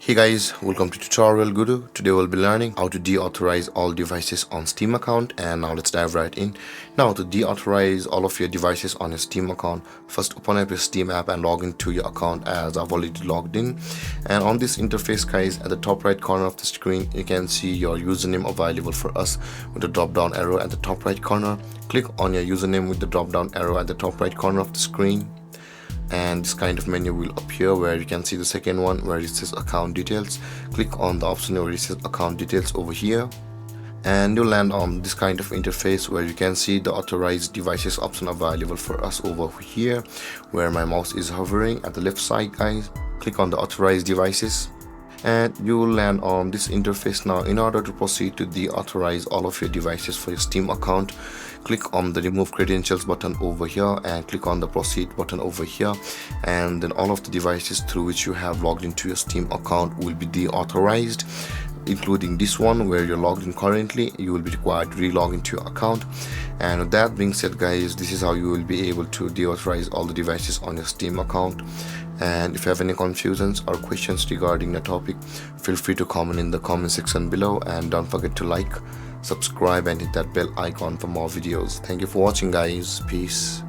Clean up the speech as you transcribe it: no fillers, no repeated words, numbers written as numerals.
Hey guys, welcome to TutorialGuru. Today we'll be learning how to deauthorize all devices on Steam account, and now let's dive right in. Now to deauthorize all of your devices on your Steam account, first open up your Steam app and log into your account as I've already logged in. And on this interface guys, at the top right corner of the screen you can see your username available for us with the drop down arrow at the top right corner. Click on your username with the drop down arrow at the top right corner of the screen, and this kind of menu will appear where you can see the second one where it says account details. Click on the option where it says account details over here, and you'll land on this kind of interface where you can see the authorized devices option available for us over here where my mouse is hovering at the left side guys. Click on the authorized devices and you will land on this interface. Now in order to proceed to deauthorize all of your devices for your Steam account, click on the remove credentials button over here and click on the proceed button over here, and then all of the devices through which you have logged into your Steam account will be deauthorized, including this one where you're logged in currently. You will be required to re-log into your account. And with that being said guys, this is how you will be able to deauthorize all the devices on your Steam account. And if you have any confusions or questions regarding the topic, feel free to comment in the comment section below, and don't forget to like, subscribe and hit that bell icon for more videos. Thank you for watching guys. Peace.